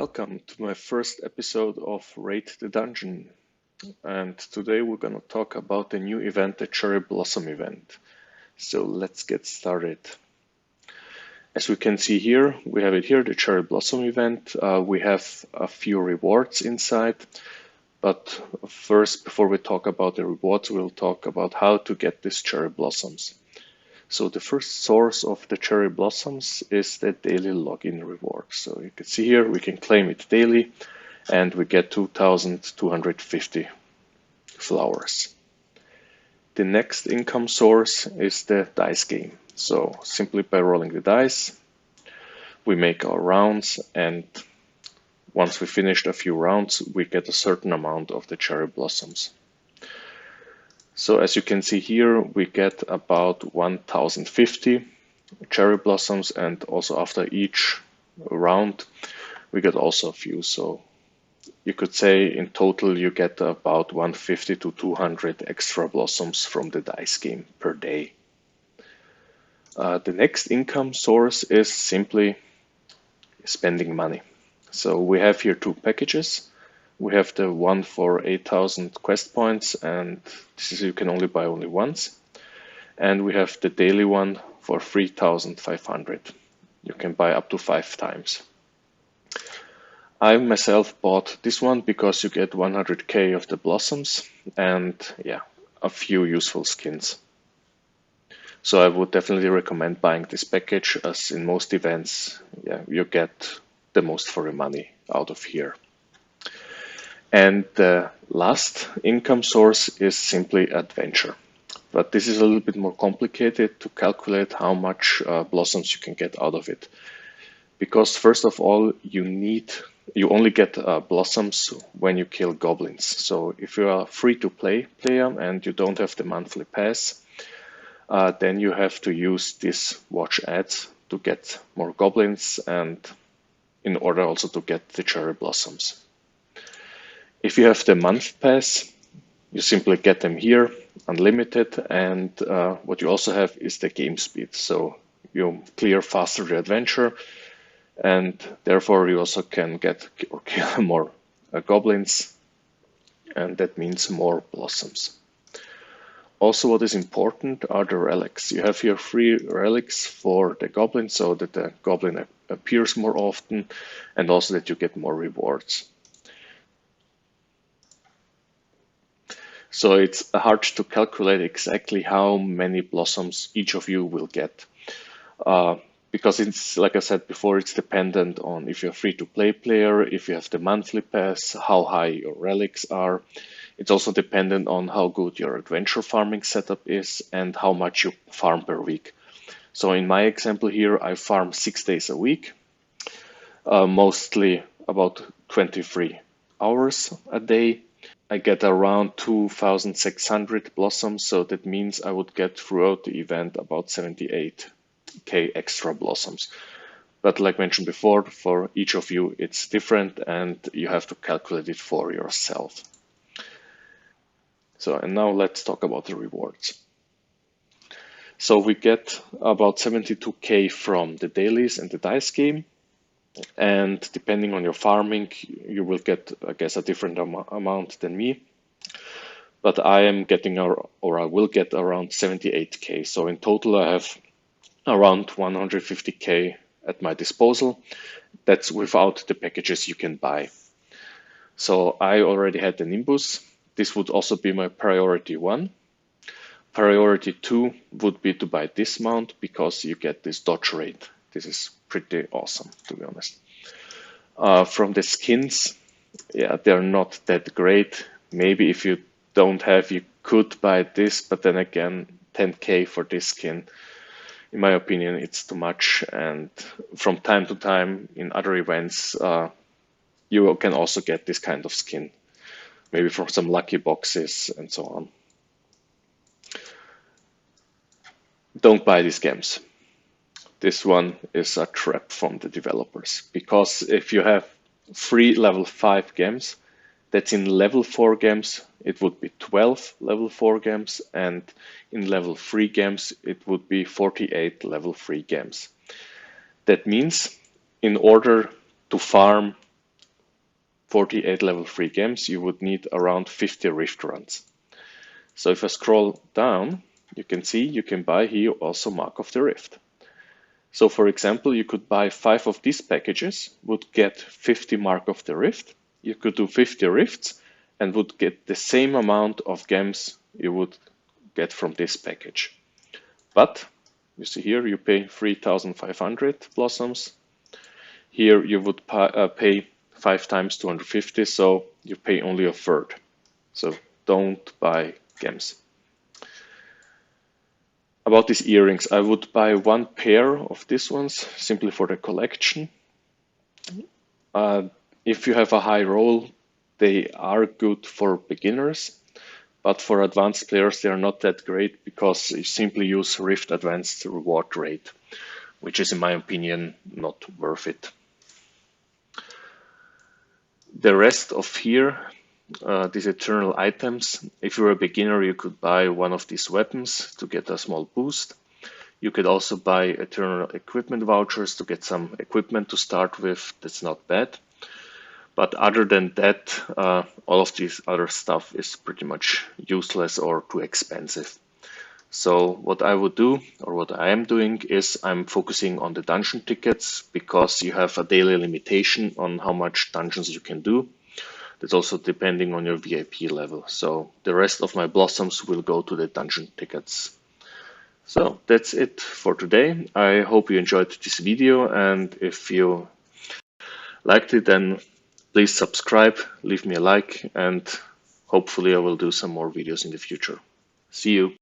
welcome to my first episode of Raid the Dungeon. And today we're gonna talk about the new event, the Cherry Blossom event. So let's get started. As we can see here, we have it here, the Cherry Blossom event. We have a few rewards inside, but first, before we talk about the rewards, we'll talk about how to get these cherry blossoms. So the first source of the cherry blossoms is the daily login reward. So you can see here, we can claim it daily and we get 2,250 flowers. The next income source is the dice game. So simply by rolling the dice, we make our rounds, and once we finished a few rounds, we get a certain amount of the cherry blossoms. So as you can see here, we get about 1,050 cherry blossoms, and also after each round, we get also a few. So you could say in total you get about 150 to 200 extra blossoms from the dice game per day. The next income source is simply spending money. So we have here two packages. We have the one for 8,000 quest points, and this is you can only buy only once. And we have the daily one for 3,500. You can buy up to 5 times. I myself bought this one because you get 100k of the blossoms and a few useful skins. So I would definitely recommend buying this package, as in most events, you get the most for your money out of here. And the last income source is simply adventure. But this is a little bit more complicated to calculate how much blossoms you can get out of it. Because first of all, you only get blossoms when you kill goblins. So if you are a free-to-play player and you don't have the monthly pass, then you have to use this watch ads to get more goblins, and in order also to get the cherry blossoms. If you have the month pass, you simply get them here, unlimited, and what you also have is the game speed. So you clear faster the adventure, and therefore you also can get or kill more goblins, and that means more blossoms. Also, what is important are the relics. You have here 3 relics for the goblin, so that the goblin appears more often, and also that you get more rewards. So it's hard to calculate exactly how many blossoms each of you will get. Because it's, like I said before, it's dependent on if you're a free-to-play player, if you have the monthly pass, how high your relics are. It's also dependent on how good your adventure farming setup is and how much you farm per week. So in my example here, I farm 6 days a week, mostly about 23 hours a day. I get around 2,600 blossoms, so that means I would get throughout the event about 78k extra blossoms. But like mentioned before, for each of you it's different and you have to calculate it for yourself. So, and now let's talk about the rewards. So we get about 72k from the dailies and the dice game. And depending on your farming, you will get, I guess, a different amount than me. But I am getting, or I will get around 78k. So in total, I have around 150k at my disposal. That's without the packages you can buy. So I already had the Nimbus. This would also be my priority 1. Priority 2 would be to buy this mount because you get this dodge rate. This is pretty awesome, to be honest. From the skins, they're not that great. Maybe if you don't have, you could buy this, but then again, 10k for this skin, in my opinion, it's too much. And from time to time in other events, you can also get this kind of skin, maybe from some lucky boxes and so on. Don't buy these games. This one is a trap from the developers, because if you have 3 level 5 games, that's in level 4 games, it would be 12 level 4 games, and in level 3 games, it would be 48 level 3 games. That means in order to farm 48 level 3 gems, you would need around 50 Rift runs. So if I scroll down, you can see you can buy here also Mark of the Rift. So for example, you could buy 5 of these packages, would get 50 Mark of the Rift. You could do 50 Rifts and would get the same amount of gems you would get from this package. But you see here, you pay 3,500 blossoms. Here you would pay 5 times 250, so you pay only a third. So don't buy gems. About these earrings, I would buy 1 pair of these ones simply for the collection. If you have a high roll, they are good for beginners, but for advanced players, they are not that great because you simply use Rift Advanced reward rate, which is, in my opinion, not worth it. The rest of here, these eternal items, if you're a beginner, you could buy one of these weapons to get a small boost. You could also buy eternal equipment vouchers to get some equipment to start with. That's not bad. But other than that, all of this other stuff is pretty much useless or too expensive. So what I would do, or what I am doing, is I'm focusing on the dungeon tickets because you have a daily limitation on how much dungeons you can do. That's also depending on your VIP level. So the rest of my blossoms will go to the dungeon tickets. So that's it for today. I hope you enjoyed this video, and if you liked it, then please subscribe, leave me a like, and hopefully I will do some more videos in the future. See you.